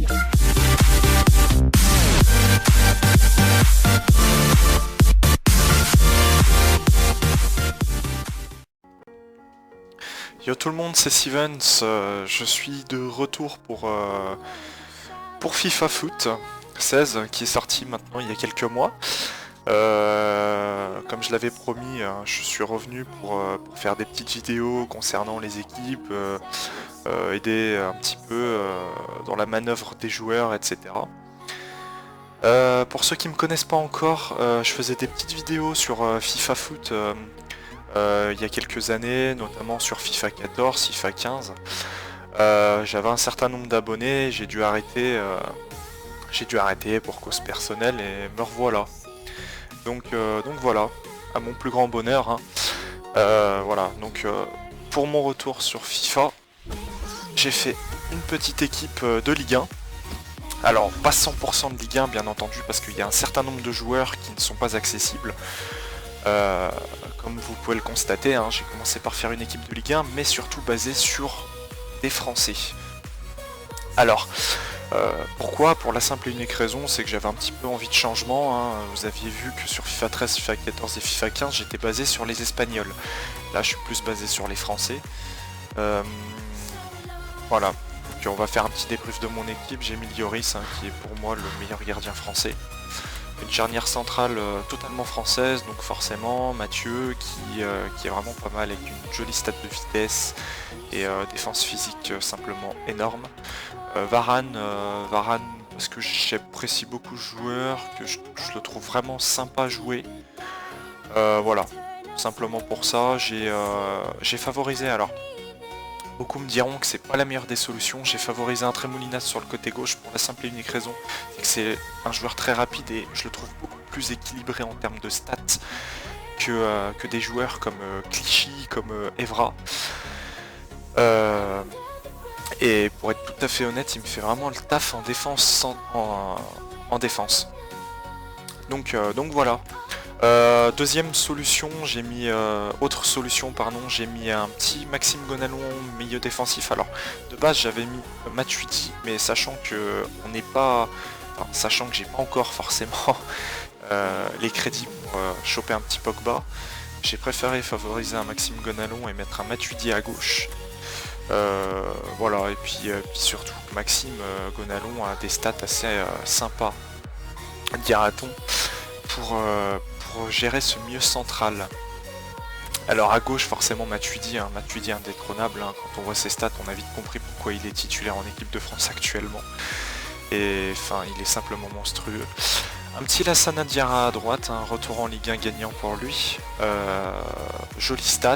Yo tout le monde, c'est Stevens, je suis de retour pour FIFA Foot 16 qui est sorti maintenant il y a quelques mois. Comme je l'avais promis, je suis revenu pour faire des petites vidéos concernant les équipes, aider un petit peu dans la manœuvre des joueurs, etc. Pour ceux qui me connaissent pas encore, je faisais des petites vidéos sur FIFA Foot il y a quelques années, notamment sur FIFA 14, FIFA 15. J'avais un certain nombre d'abonnés, j'ai dû arrêter pour cause personnelle et me revoilà. Donc voilà, à mon plus grand bonheur, hein. Voilà, donc pour mon retour sur FIFA, j'ai fait une petite équipe de Ligue 1. Alors pas 100% de Ligue 1 bien entendu, parce qu'il y a un certain nombre de joueurs qui ne sont pas accessibles. Comme vous pouvez le constater, hein, j'ai commencé par faire une équipe de Ligue 1, mais surtout basée sur des Français. Alors, pourquoi? Pour la simple et unique raison, c'est que j'avais un petit peu envie de changement, hein. Vous aviez vu que sur FIFA 13, FIFA 14 et FIFA 15, j'étais basé sur les Espagnols. Là, je suis plus basé sur les Français. Voilà. Donc, on va faire un petit débrief de mon équipe. J'ai mis Lloris, hein, qui est pour moi le meilleur gardien français. Une charnière centrale totalement française, donc forcément Mathieu qui est vraiment pas mal avec une jolie stat de vitesse et défense physique simplement énorme. Varane parce que j'apprécie beaucoup ce joueur, que je le trouve vraiment sympa à jouer. Voilà, simplement pour ça j'ai favorisé, alors beaucoup me diront que c'est pas la meilleure des solutions, j'ai favorisé un Tremoulinas sur le côté gauche pour la simple et unique raison, c'est que c'est un joueur très rapide et je le trouve beaucoup plus équilibré en termes de stats que des joueurs comme Clichy, comme Evra. Et pour être tout à fait honnête, il me fait vraiment le taf en défense. En défense. Donc voilà. Deuxième solution, j'ai mis j'ai mis un petit Maxime Gonalon milieu défensif. Alors de base j'avais mis Matuidi, mais sachant que sachant que j'ai pas encore forcément les crédits pour choper un petit Pogba, j'ai préféré favoriser un Maxime Gonalon et mettre un Matuidi à gauche. Voilà, et puis surtout Maxime Gonalon a des stats assez sympas, dira-t-on, pour gérer ce milieu central. Alors à gauche forcément Matuidi indétrônable, hein. Quand on voit ses stats on a vite compris pourquoi il est titulaire en équipe de France actuellement. Et enfin il est simplement monstrueux. Un petit Lassana Diarra à droite, un retour en Ligue 1 gagnant pour lui. Jolie stat,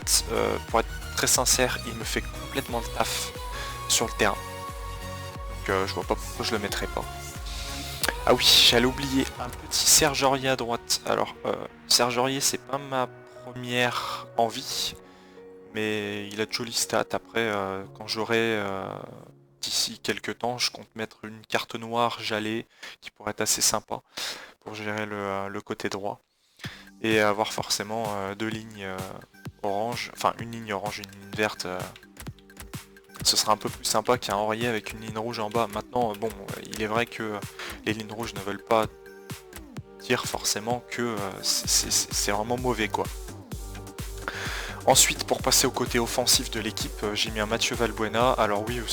pour être très sincère, il me fait complètement le taf sur le terrain. Donc je vois pas pourquoi je le mettrais pas. Ah oui, j'allais oublier un petit Serge Aurier à droite. Alors, Serge Aurier, c'est pas ma première envie, mais il a de jolies stats. Après, quand j'aurai d'ici quelques temps, je compte mettre une carte noire Jallet qui pourrait être assez sympa pour gérer le côté droit. Et avoir forcément deux lignes orange, enfin une ligne orange, une ligne verte. Ce sera un peu plus sympa qu'un Aurier avec une ligne rouge en bas. Maintenant, bon, il est vrai que les lignes rouges ne veulent pas dire forcément que c'est vraiment mauvais, quoi. Ensuite, pour passer au côté offensif de l'équipe, j'ai mis un Mathieu Valbuena. Alors oui, vous le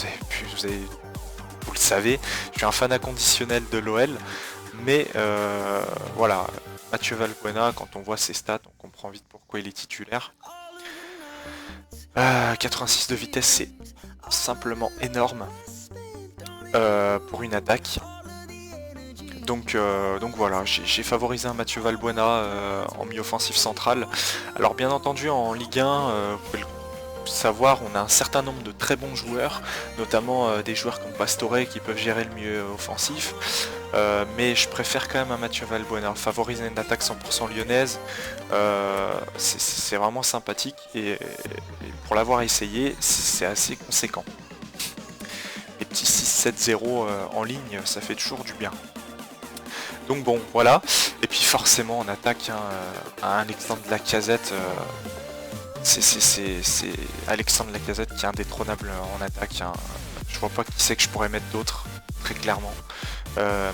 savez, je suis un fan inconditionnel de l'OL, mais voilà, Mathieu Valbuena, quand on voit ses stats, on comprend vite pourquoi il est titulaire. 86 de vitesse, c'est simplement énorme pour une attaque. Donc voilà, j'ai favorisé un Mathieu Valbuena en milieu offensif central. Alors bien entendu en Ligue 1, vous pouvez le savoir, on a un certain nombre de très bons joueurs, notamment des joueurs comme Pastore qui peuvent gérer le milieu offensif. Mais je préfère quand même un Mathieu Valbuena. Favoriser une attaque 100% lyonnaise, c'est vraiment sympathique et pour l'avoir essayé, c'est assez conséquent. Les petits 6-7-0 en ligne, ça fait toujours du bien. Donc bon, voilà. Et puis forcément, on attaque un Alexandre Lacazette. C'est Alexandre Lacazette qui est indétrônable en attaque, hein. Je vois pas qui c'est que je pourrais mettre d'autre. très clairement.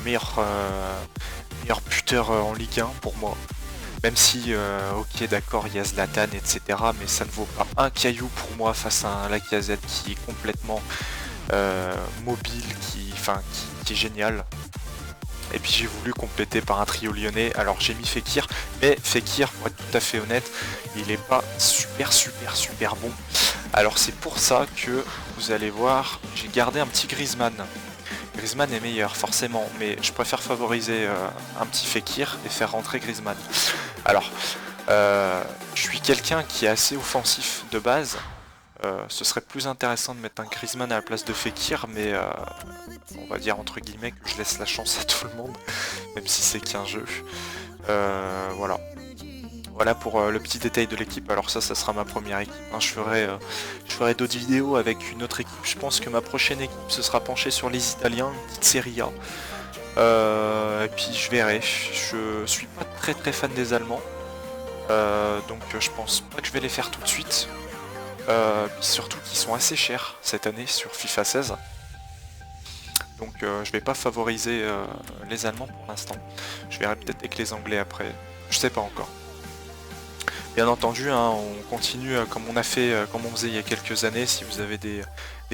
Meilleur buteur en Ligue 1 pour moi. Même si, ok d'accord, il y a Zlatan, etc. Mais ça ne vaut pas un caillou pour moi face à un Lacazette qui est complètement mobile, qui est génial. Et puis j'ai voulu compléter par un trio lyonnais. Alors j'ai mis Fekir, mais Fekir, pour être tout à fait honnête, il est pas super bon. Alors c'est pour ça que vous allez voir, j'ai gardé un petit Griezmann. Griezmann est meilleur forcément, mais je préfère favoriser un petit Fekir et faire rentrer Griezmann. Alors, je suis quelqu'un qui est assez offensif de base. Ce serait plus intéressant de mettre un Griezmann à la place de Fekir, mais on va dire entre guillemets que je laisse la chance à tout le monde, même si c'est qu'un jeu. Voilà. Voilà pour le petit détail de l'équipe. Alors ça sera ma première équipe. Hein. Je ferai d'autres vidéos avec une autre équipe. Je pense que ma prochaine équipe se sera penchée sur les Italiens, une petite Serie A. Et puis je verrai. Je suis pas très fan des Allemands. Donc je pense pas que je vais les faire tout de suite. Surtout qu'ils sont assez chers cette année sur FIFA 16. Donc je vais pas favoriser les Allemands pour l'instant. Je verrai peut-être avec les Anglais après. Je sais pas encore. Bien entendu, hein, on continue comme on a fait, comme on faisait il y a quelques années. Si vous avez des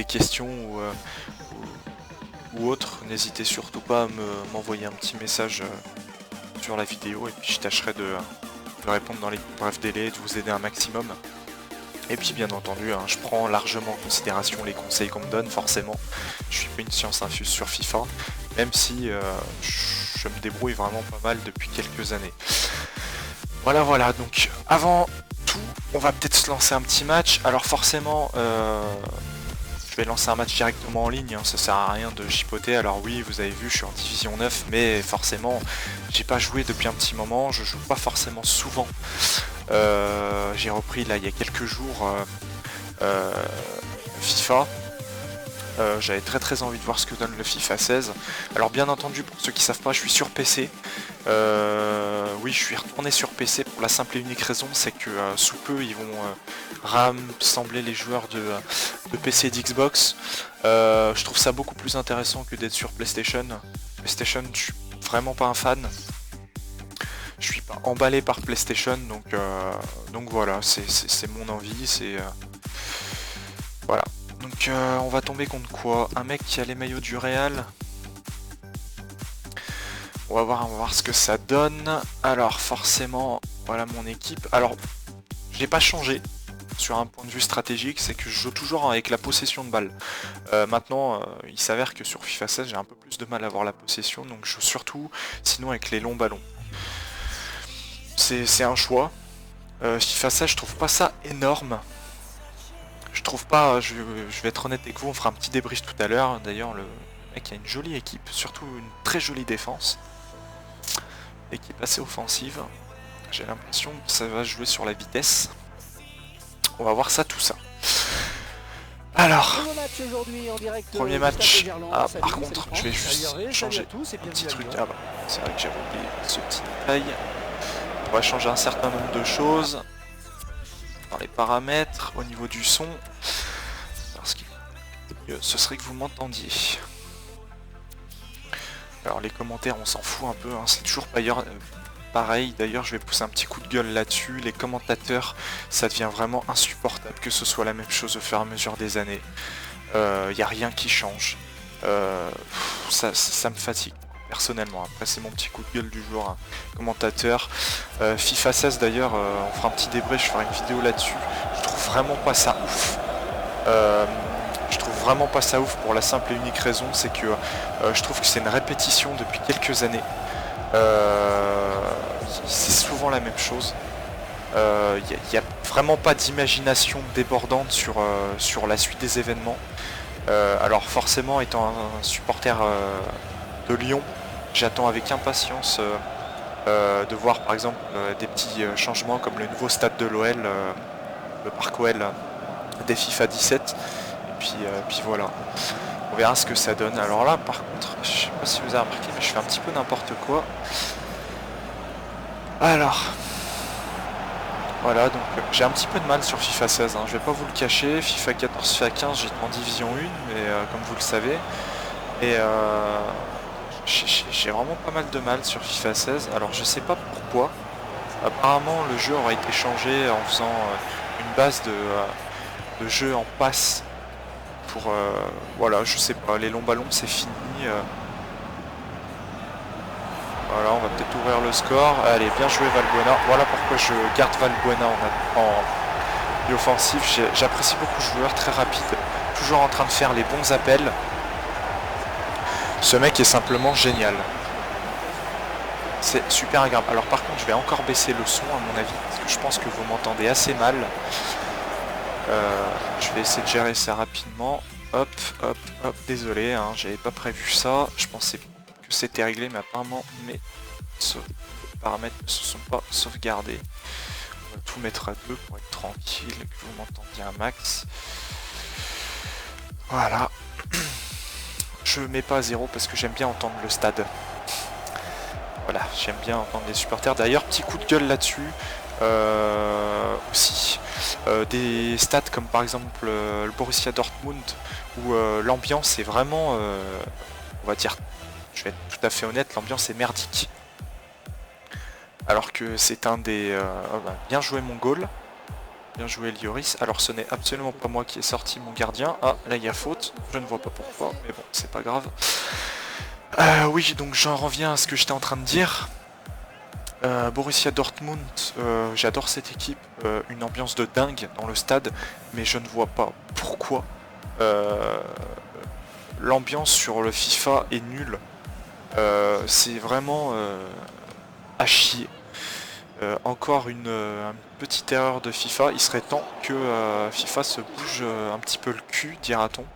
questions ou autres, n'hésitez surtout pas à m'envoyer un petit message sur la vidéo et puis je tâcherai de répondre dans les brefs délais, de vous aider un maximum. Et puis bien entendu, hein, je prends largement en considération les conseils qu'on me donne, forcément. Je suis pas une science infuse sur FIFA, même si je me débrouille vraiment pas mal depuis quelques années. Voilà, donc avant tout, on va peut-être se lancer un petit match. Alors forcément, je vais lancer un match directement en ligne, hein, ça sert à rien de chipoter. Alors oui, vous avez vu, je suis en division 9, mais forcément, j'ai pas joué depuis un petit moment, je joue pas forcément souvent. J'ai repris là il y a quelques jours FIFA. J'avais très envie de voir ce que donne le FIFA 16. Alors bien entendu, pour ceux qui savent pas, je suis sur PC. Oui, je suis retourné sur PC pour la simple et unique raison, c'est que sous peu ils vont rassembler les joueurs de PC et d'Xbox. Je trouve ça beaucoup plus intéressant que d'être sur PlayStation. PlayStation, je suis vraiment pas un fan. Je suis pas emballé par PlayStation, donc voilà, c'est mon envie, voilà. Donc on va tomber contre quoi? Un mec qui a les maillots du Real. On va voir ce que ça donne. Alors forcément, voilà mon équipe. Alors, je n'ai pas changé sur un point de vue stratégique, c'est que je joue toujours avec la possession de balle. Maintenant, il s'avère que sur FIFA 16, j'ai un peu plus de mal à avoir la possession, donc je joue surtout sinon avec les longs ballons. C'est un choix. FIFA 16, je trouve pas ça énorme. Je trouve pas, je vais être honnête avec vous, on fera un petit débrief tout à l'heure. D'ailleurs, le mec a une jolie équipe, surtout une très jolie défense. Équipe assez offensive. J'ai l'impression que ça va jouer sur la vitesse. On va voir ça, tout ça. Alors, premier match. Ah, par contre, je vais juste changer un petit truc. Ah bah, c'est vrai que j'avais oublié ce petit détail. On va changer un certain nombre de choses dans les paramètres, au niveau du son, parce que ce serait que vous m'entendiez. Alors les commentaires, on s'en fout un peu, hein, c'est toujours pareil. D'ailleurs, je vais pousser un petit coup de gueule là-dessus. Les commentateurs, ça devient vraiment insupportable que ce soit la même chose au fur et à mesure des années. Il n'y a rien qui change. Ça me fatigue. Personnellement, après c'est mon petit coup de gueule du jour, hein. Commentateur. FIFA 16 d'ailleurs, on fera un petit débrief, je ferai une vidéo là-dessus. Je trouve vraiment pas ça ouf. Je trouve vraiment pas ça ouf pour la simple et unique raison, c'est que je trouve que c'est une répétition depuis quelques années. C'est souvent la même chose. Il n'y a vraiment pas d'imagination débordante sur la suite des événements. Alors forcément, étant un supporter de Lyon, j'attends avec impatience de voir par exemple des petits changements comme le nouveau stade de l'OL, le parc OL des FIFA 17. Et puis voilà, on verra ce que ça donne. Alors là par contre, je sais pas si vous avez remarqué, mais je fais un petit peu n'importe quoi. Alors, voilà, donc j'ai un petit peu de mal sur FIFA 16, hein, je vais pas vous le cacher. FIFA 14, FIFA 15, j'étais en division 1, mais comme vous le savez, Et j'ai vraiment pas mal de mal sur FIFA 16. Alors je sais pas pourquoi. Apparemment le jeu aurait été changé en faisant une base de jeu en passe. Pour voilà, je sais pas, les longs ballons c'est fini. Voilà, on va peut-être ouvrir le score. Allez, bien joué Valbuena. Voilà pourquoi je garde Valbuena en offensif. J'apprécie beaucoup le joueur, très rapide, toujours en train de faire les bons appels. Ce mec est simplement génial. C'est super agréable. Alors par contre, je vais encore baisser le son à mon avis, parce que je pense que vous m'entendez assez mal. Je vais essayer de gérer ça rapidement. Hop, hop, hop, désolé, hein, j'avais pas prévu ça. Je pensais que c'était réglé, mais apparemment mes paramètres ne se sont pas sauvegardés. On va tout mettre à 2 pour être tranquille, que vous m'entendiez un max. Voilà. Je mets pas à 0 parce que j'aime bien entendre le stade. Voilà, j'aime bien entendre les supporters. D'ailleurs, petit coup de gueule là-dessus. Aussi. Des stats comme par exemple le Borussia Dortmund où l'ambiance est vraiment, on va dire, je vais être tout à fait honnête, l'ambiance est merdique. Alors que c'est un des... bien joué mon goal. Bien joué Lioris. Alors ce n'est absolument pas moi qui ai sorti mon gardien. Ah, là il y a faute. Je ne vois pas pourquoi, mais bon, c'est pas grave. Oui, donc j'en reviens à ce que j'étais en train de dire. Borussia Dortmund, j'adore cette équipe, une ambiance de dingue dans le stade, mais je ne vois pas pourquoi l'ambiance sur le FIFA est nulle. C'est vraiment à chier. Encore une petite erreur de FIFA, il serait temps que FIFA se bouge un petit peu le cul, dira-t-on,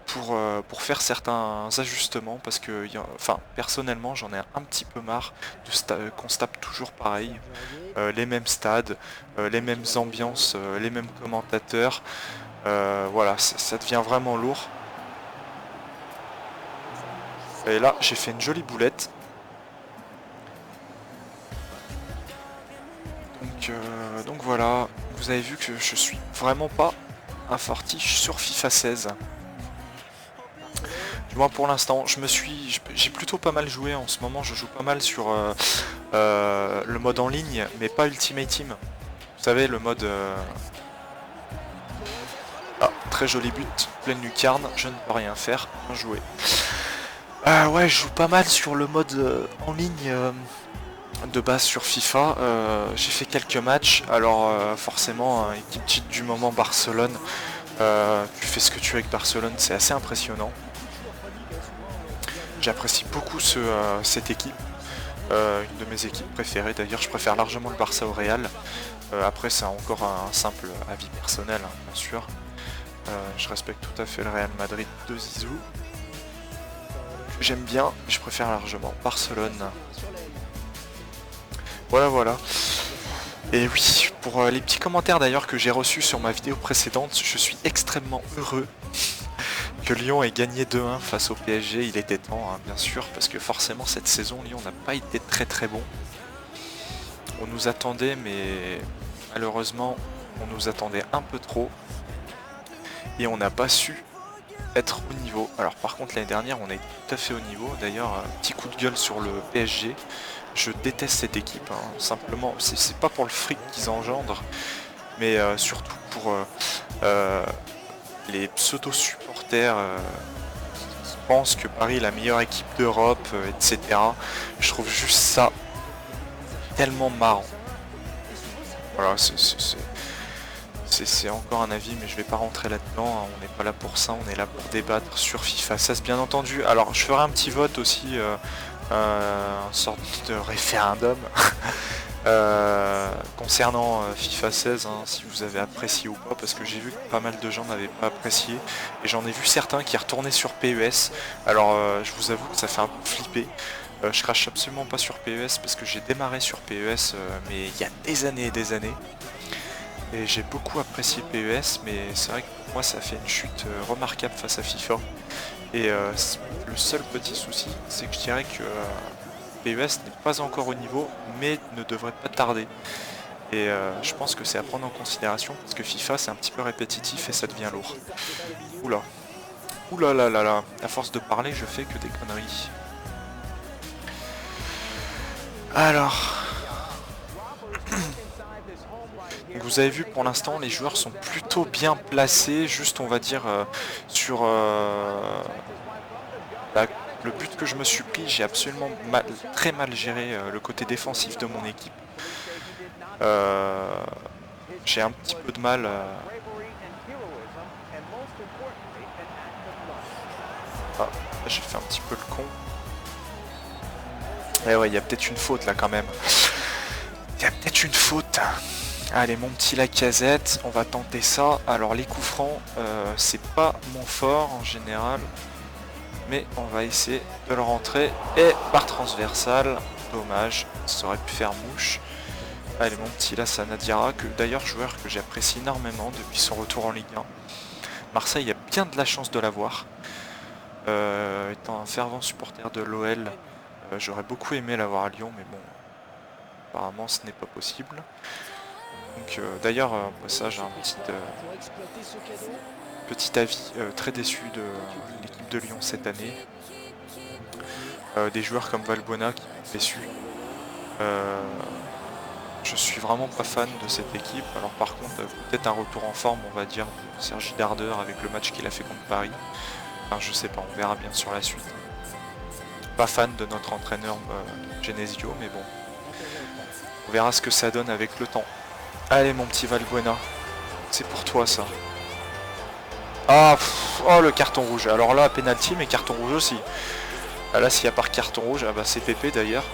pour faire certains ajustements, parce que enfin, personnellement j'en ai un petit peu marre qu'on se tape toujours pareil, les mêmes stades, les mêmes ambiances, les mêmes commentateurs, voilà, ça devient vraiment lourd. Et là j'ai fait une jolie boulette. Donc voilà, vous avez vu que je suis vraiment pas un fortiche sur FIFA 16. Moi pour l'instant, j'ai plutôt pas mal joué en ce moment, je joue pas mal sur le mode en ligne, mais pas Ultimate Team. Vous savez, le mode... Ah, très joli but, pleine lucarne, je ne peux rien faire, bien joué. Ouais, je joue pas mal sur le mode en ligne de base sur FIFA. J'ai fait quelques matchs, alors forcément, équipe titre du moment Barcelone, tu fais ce que tu veux avec Barcelone, c'est assez impressionnant. J'apprécie beaucoup cette équipe, une de mes équipes préférées. D'ailleurs, je préfère largement le Barça au Real. Après, c'est encore un simple avis personnel, hein, bien sûr. Je respecte tout à fait le Real Madrid de Zizou. J'aime bien, mais je préfère largement Barcelone. Voilà, voilà. Et oui, pour les petits commentaires d'ailleurs que j'ai reçus sur ma vidéo précédente, je suis extrêmement heureux que Lyon ait gagné 2-1 face au PSG. Il était temps, hein, bien sûr, parce que forcément cette saison, Lyon n'a pas été très très bon. On nous attendait, mais malheureusement, on nous attendait un peu trop. Et on n'a pas su être au niveau. Alors par contre, l'année dernière, on est tout à fait au niveau. D'ailleurs, petit coup de gueule sur le PSG. Je déteste cette équipe, hein. Simplement, c'est pas pour le fric qu'ils engendrent, mais surtout pour les pseudo-supporters qui pensent que Paris est la meilleure équipe d'Europe, etc. Je trouve juste ça tellement marrant. Voilà, c'est encore un avis, mais je vais pas rentrer là-dedans, hein. On n'est pas là pour ça, on est là pour débattre sur FIFA 16, bien entendu. Alors, je ferai un petit vote aussi, une sorte de référendum concernant FIFA 16, hein, si vous avez apprécié ou pas, parce que j'ai vu que pas mal de gens n'avaient pas apprécié, et j'en ai vu certains qui retournaient sur PES. Alors, je vous avoue que ça fait un peu flipper. Je crache absolument pas sur PES parce que j'ai démarré sur PES, mais il y a des années et des années. Et j'ai beaucoup apprécié PES, mais c'est vrai que pour moi ça a fait une chute remarquable face à FIFA. Et le seul petit souci, c'est que je dirais que PES n'est pas encore au niveau, mais ne devrait pas tarder. Et je pense que c'est à prendre en considération, parce que FIFA c'est un petit peu répétitif et ça devient lourd. Oula. Ouh là là là là, à force de parler, je fais que des conneries. Alors... Donc vous avez vu pour l'instant les joueurs sont plutôt bien placés, juste on va dire sur le but que je me suis pris, j'ai absolument très mal géré le côté défensif de mon équipe. J'ai un petit peu de mal Ah, j'ai fait un petit peu le con. Eh ouais, il y a peut-être une faute là quand même. Il y a peut-être une faute. Allez, mon petit Lacazette, on va tenter ça. Alors les coups francs, c'est pas mon fort en général. Mais on va essayer de le rentrer. Et par transversal, dommage, ça aurait pu faire mouche. Allez, mon petit Lassana Diarra, que d'ailleurs joueur que j'apprécie énormément depuis son retour en Ligue 1. Marseille a bien de la chance de l'avoir. Étant un fervent supporter de l'OL, j'aurais beaucoup aimé l'avoir à Lyon, mais bon, apparemment ce n'est pas possible. Donc d'ailleurs, au passage, un petit avis très déçu de l'équipe de Lyon cette année. Des joueurs comme Valbuena qui m'ont déçu. Je suis vraiment pas fan de cette équipe. Alors par contre, peut-être un retour en forme, on va dire, de Sergi Darder avec le match qu'il a fait contre Paris. Enfin, je sais pas, on verra bien sur la suite. Pas fan de notre entraîneur Genesio, mais bon. On verra ce que ça donne avec le temps. Allez mon petit Valbuena, c'est pour toi ça. Ah, oh le carton rouge. Alors là, penalty, mais carton rouge aussi. Ah, là, s'il n'y a pas carton rouge, ah bah c'est Pépé d'ailleurs.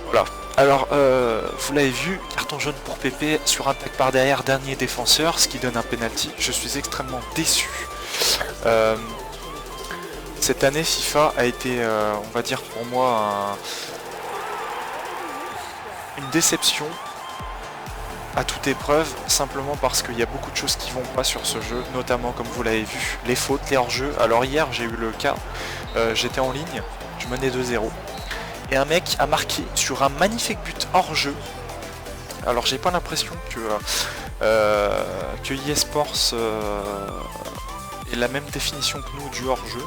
Voilà. Alors, vous l'avez vu, carton jaune pour Pépé sur un tac par derrière, dernier défenseur, ce qui donne un penalty. Je suis extrêmement déçu. Cette année, FIFA a été, on va dire pour moi, une déception à toute épreuve, simplement parce qu'il y a beaucoup de choses qui vont pas sur ce jeu, notamment comme vous l'avez vu, les fautes, les hors-jeux. Alors hier, j'ai eu le cas, j'étais en ligne, je menais 2-0. Et un mec a marqué sur un magnifique but hors jeu. Alors j'ai pas l'impression que eSports ait la même définition que nous du hors jeu.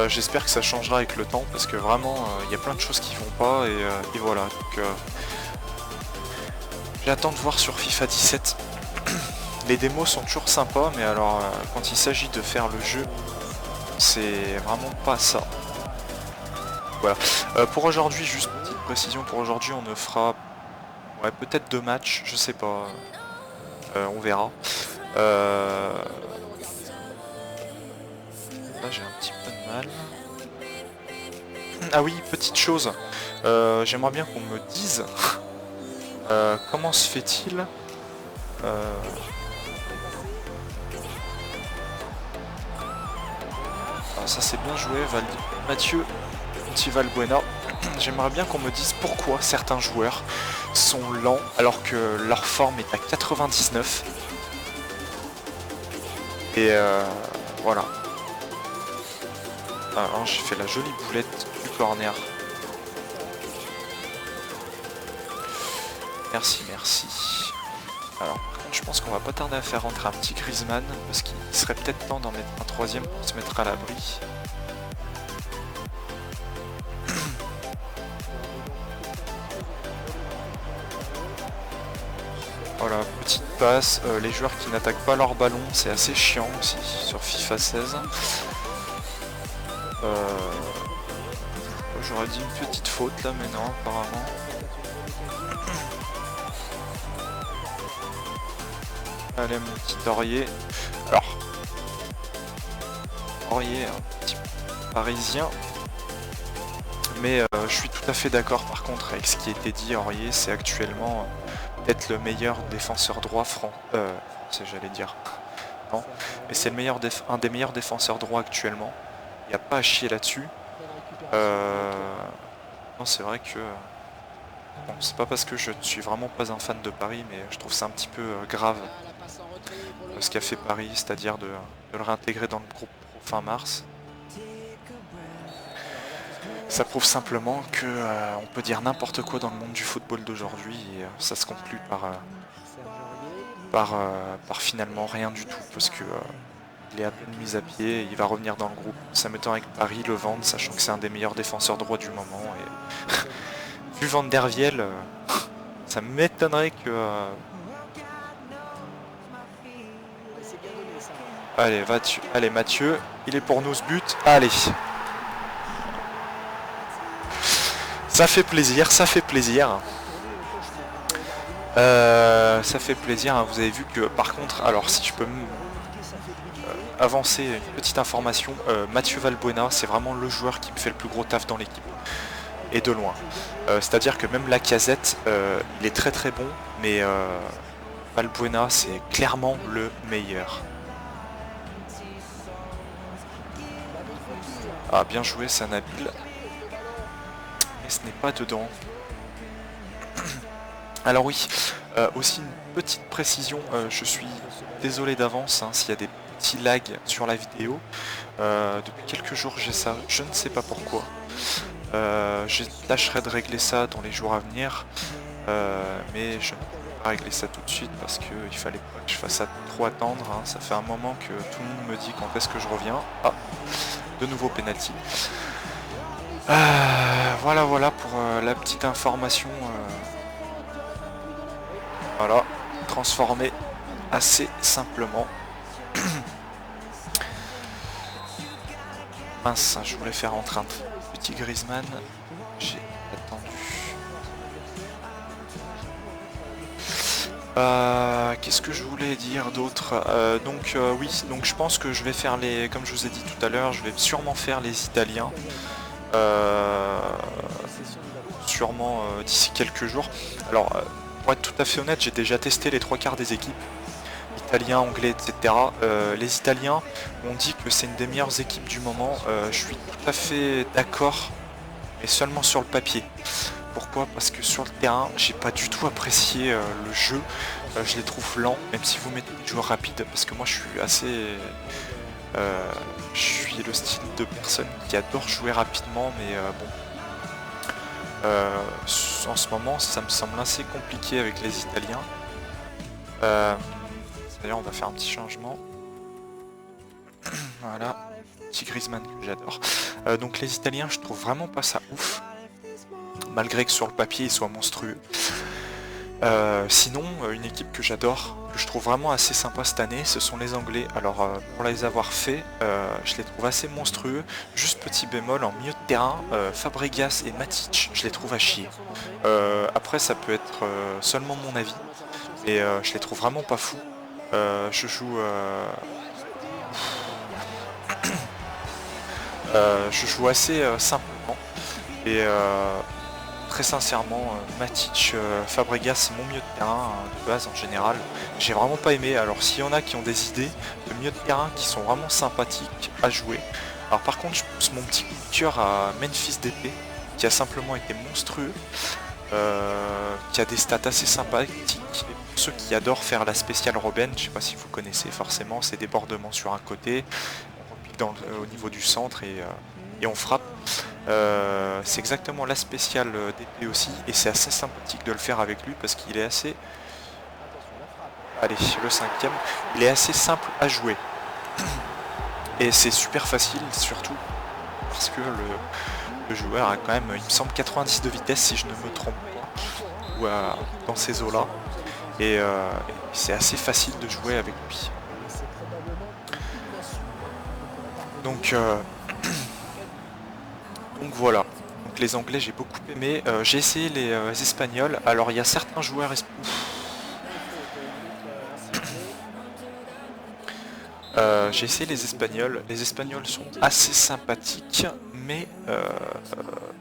J'espère que ça changera avec le temps parce que vraiment il y a plein de choses qui vont pas et voilà. Donc j'attends de voir sur FIFA 17. Les démos sont toujours sympas, mais alors quand il s'agit de faire le jeu, c'est vraiment pas ça. Voilà. Pour aujourd'hui, juste petite précision, pour aujourd'hui on ne fera peut-être 2 matchs, je sais pas. On verra. Là j'ai un petit peu de mal. Ah oui, petite chose. J'aimerais bien qu'on me dise comment se fait-il ça c'est bien joué, Mathieu, petit Valbuena. J'aimerais bien qu'on me dise pourquoi certains joueurs sont lents alors que leur forme est à 99. Et voilà. Alors j'ai fait la jolie boulette du corner. Merci, merci. Alors par contre je pense qu'on va pas tarder à faire rentrer un petit Griezmann parce qu'il serait peut-être temps d'en mettre un troisième pour se mettre à l'abri. Voilà, petite passe, les joueurs qui n'attaquent pas leur ballon, c'est assez chiant aussi sur FIFA 16. J'aurais dit une petite faute là, mais non, apparemment. Allez, mon petit Aurier. Alors, Aurier, un petit parisien. Mais je suis tout à fait d'accord par contre avec ce qui a été dit. Aurier, c'est actuellement peut-être le meilleur défenseur droit français, j'allais dire. Non, mais c'est un des meilleurs défenseurs droits actuellement. Il n'y a pas à chier là-dessus. Non, c'est vrai que... Bon, c'est pas parce que je ne suis vraiment pas un fan de Paris, mais je trouve ça un petit peu grave ce qu'a fait Paris, c'est-à-dire de le réintégrer dans le groupe fin mars. Ça prouve simplement que on peut dire n'importe quoi dans le monde du football d'aujourd'hui et ça se conclut par par finalement rien du tout, parce que il est à peine mis à pied, et il va revenir dans le groupe. Ça m'étonnerait que Paris le vende, sachant que c'est un des meilleurs défenseurs droits du moment. Et vu Van der Viel, ça m'étonnerait que... Allez, allez Mathieu, il est pour nous ce but. Allez. Ça fait plaisir, ça fait plaisir. Ça fait plaisir, hein. Vous avez vu que par contre, alors si je peux avancer une petite information, Mathieu Valbuena, c'est vraiment le joueur qui me fait le plus gros taf dans l'équipe. Et de loin. C'est-à-dire que même Lacazette, il est très très bon, mais Valbuena, c'est clairement le meilleur. Ah, bien joué, ça Nabil. Mais ce n'est pas dedans. Alors oui, aussi une petite précision, je suis désolé d'avance hein, s'il y a des petits lags sur la vidéo. Depuis quelques jours j'ai ça, je ne sais pas pourquoi. Je tâcherai de régler ça dans les jours à venir, mais je ne peux pas régler ça tout de suite parce qu'il fallait pas que je fasse ça trop attendre. Hein. Ça fait un moment que tout le monde me dit quand est-ce que je reviens. Ah, de nouveau penalty. Voilà pour la petite information. Voilà, transformé assez simplement. Mince, je voulais faire entrer un petit Griezmann. J'ai attendu. Qu'est-ce que je voulais dire d'autre oui, donc je pense que je vais faire les... Comme je vous ai dit tout à l'heure, je vais sûrement faire les Italiens. Sûrement d'ici quelques jours. Alors, pour être tout à fait honnête, j'ai déjà testé les 3/4 des équipes. Italiens, anglais, etc. Les Italiens ont dit que c'est une des meilleures équipes du moment. Je suis tout à fait d'accord, mais seulement sur le papier. Pourquoi? Parce que sur le terrain, j'ai pas du tout apprécié le jeu. Je les trouve lents, même si vous mettez des joueurs rapides, parce que moi je suis assez... je suis le style de personne qui adore jouer rapidement, mais bon. En ce moment, ça me semble assez compliqué avec les Italiens. D'ailleurs, on va faire un petit changement. Voilà, petit Griezmann que j'adore. Donc les Italiens, je trouve vraiment pas ça ouf, malgré que sur le papier ils soient monstrueux. Sinon, une équipe que j'adore, que je trouve vraiment assez sympa cette année, ce sont les Anglais. Alors pour les avoir fait, je les trouve assez monstrueux. Juste petit bémol, en milieu de terrain, Fabregas et Matic, je les trouve à chier. Après ça peut être seulement mon avis, mais je les trouve vraiment pas fous. Je joue assez simplement et très sincèrement, Matic, Fabregas, c'est mon milieu de terrain de base en général. J'ai vraiment pas aimé. Alors s'il y en a qui ont des idées de milieu de terrain qui sont vraiment sympathiques à jouer. Alors par contre, je pousse mon petit coup de cœur à Memphis Depay, qui a simplement été monstrueux, qui a des stats assez sympathiques. Et pour ceux qui adorent faire la spéciale Robben, je sais pas si vous connaissez forcément, c'est débordement sur un côté, on repique au niveau du centre et on frappe. C'est exactement la spéciale d'épée aussi, et c'est assez sympathique de le faire avec lui parce qu'il est assez... Allez, le 5e, il est assez simple à jouer. Et c'est super facile surtout parce que le joueur a quand même, il me semble, 90 de vitesse si je ne me trompe pas, ou dans ces eaux-là. Et c'est assez facile de jouer avec lui. Donc voilà, donc les Anglais j'ai beaucoup aimé, j'ai essayé les Espagnols, alors il y a certains joueurs j'ai essayé les Espagnols sont assez sympathiques, mais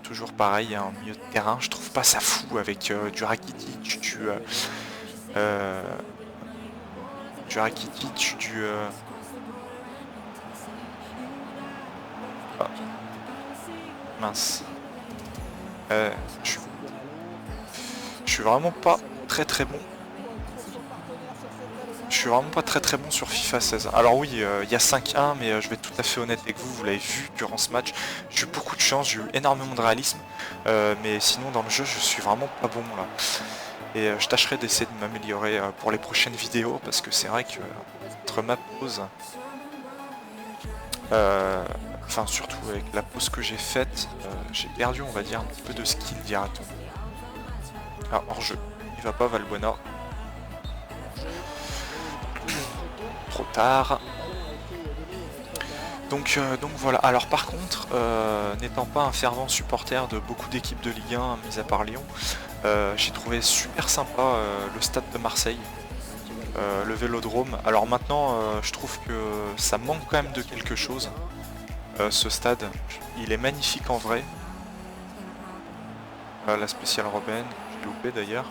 toujours pareil, hein, en milieu de terrain, je trouve pas ça fou avec du Rakitic, du Rakitic, mince. Je suis vraiment pas très bon. Je suis vraiment pas très bon sur FIFA 16. Alors oui, il y a 5-1, mais je vais être tout à fait honnête avec vous, vous l'avez vu durant ce match, j'ai eu beaucoup de chance, j'ai eu énormément de réalisme, mais sinon dans le jeu je suis vraiment pas bon là. Et je tâcherai d'essayer de m'améliorer pour les prochaines vidéos, parce que c'est vrai que entre ma pause, enfin surtout avec la pause que j'ai faite, j'ai perdu, on va dire, un petit peu de skill, dira-t-on. Ah, hors-jeu, il va pas Valbuena. Trop tard. Donc voilà. Alors par contre, n'étant pas un fervent supporter de beaucoup d'équipes de Ligue 1, mis à part Lyon, j'ai trouvé super sympa le stade de Marseille, le Vélodrome. Alors maintenant, je trouve que ça manque quand même de quelque chose, ce stade. Il est magnifique en vrai. La spéciale Robben, j'ai loupé d'ailleurs.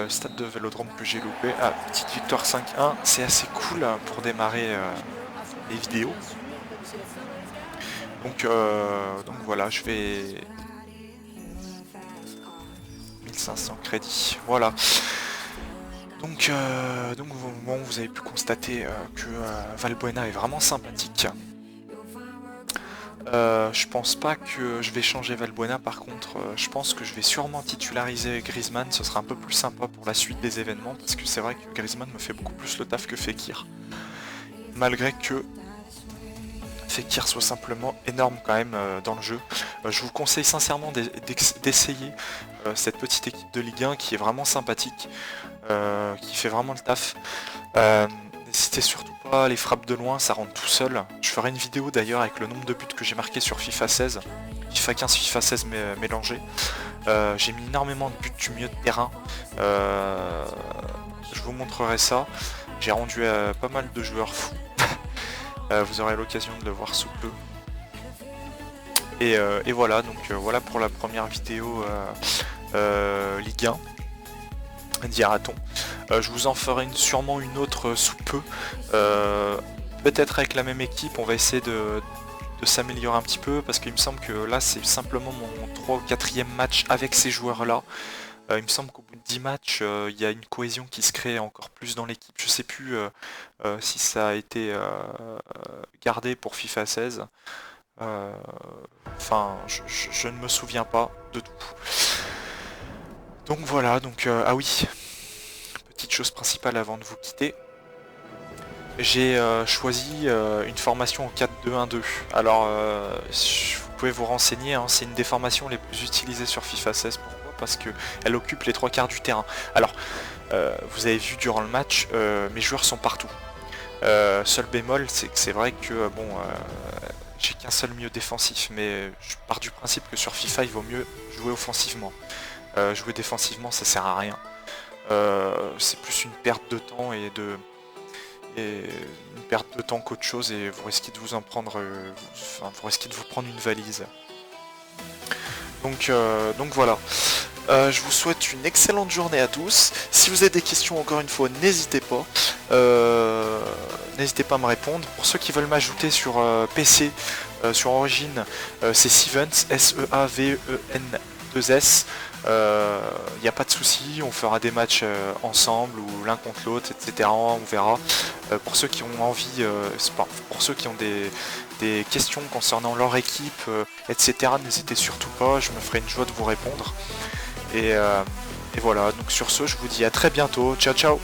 Stade de Vélodrome que j'ai loupé. Ah, petite victoire 5-1, c'est assez cool pour démarrer les vidéos. Donc voilà, je vais 1500 crédits, voilà. Donc bon, vous avez pu constater que Valbuena est vraiment sympathique. Je pense pas que je vais changer Valbuena, par contre je pense que je vais sûrement titulariser Griezmann, ce sera un peu plus sympa pour la suite des événements, parce que c'est vrai que Griezmann me fait beaucoup plus le taf que Fekir. Malgré que Fekir soit simplement énorme quand même dans le jeu. Je vous conseille sincèrement d'essayer cette petite équipe de Ligue 1 qui est vraiment sympathique, qui fait vraiment le taf. N'hésitez surtout pas, les frappes de loin, ça rentre tout seul. Je ferai une vidéo d'ailleurs avec le nombre de buts que j'ai marqué sur FIFA 16, FIFA 15, FIFA 16 mélangés. J'ai mis énormément de buts du milieu de terrain. Je vous montrerai ça. J'ai rendu pas mal de joueurs fous. Vous aurez l'occasion de le voir sous peu. Et voilà, donc voilà pour la première vidéo Ligue 1, dira-t-on. Je vous en ferai sûrement une autre sous peu. Peut-être avec la même équipe, on va essayer de s'améliorer un petit peu, parce qu'il me semble que là c'est simplement mon 3 ou 4e match avec ces joueurs-là. Il me semble qu'au bout de 10 matchs, il y a une cohésion qui se crée encore plus dans l'équipe. Je sais plus si ça a été gardé pour FIFA 16. Enfin, je ne me souviens pas de tout. Donc voilà, donc ah oui, petite chose principale avant de vous quitter. J'ai choisi une formation en 4-2-1-2. Alors, vous pouvez vous renseigner, hein, c'est une des formations les plus utilisées sur FIFA 16. Pourquoi ? Parce qu'elle occupe les 3 quarts du terrain. Alors, vous avez vu durant le match, mes joueurs sont partout. Seul bémol, c'est que c'est vrai que bon, j'ai qu'un seul milieu défensif, mais je pars du principe que sur FIFA, il vaut mieux jouer offensivement. Jouer défensivement, ça sert à rien. C'est plus une perte de temps et une perte de temps qu'autre chose, et vous risquez de vous en prendre, vous risquez de vous prendre une valise. Donc voilà. Je vous souhaite une excellente journée à tous. Si vous avez des questions, encore une fois, n'hésitez pas. N'hésitez pas à me répondre. Pour ceux qui veulent m'ajouter sur PC, sur Origin, c'est Sevens, S-E-A-V-E-N-2-S. Il n'y a pas de souci, on fera des matchs ensemble ou l'un contre l'autre, etc. On verra. Pour ceux qui ont envie, pour ceux qui ont des questions concernant leur équipe, etc., n'hésitez surtout pas, je me ferai une joie de vous répondre. Et voilà, donc sur ce, je vous dis à très bientôt. Ciao ciao.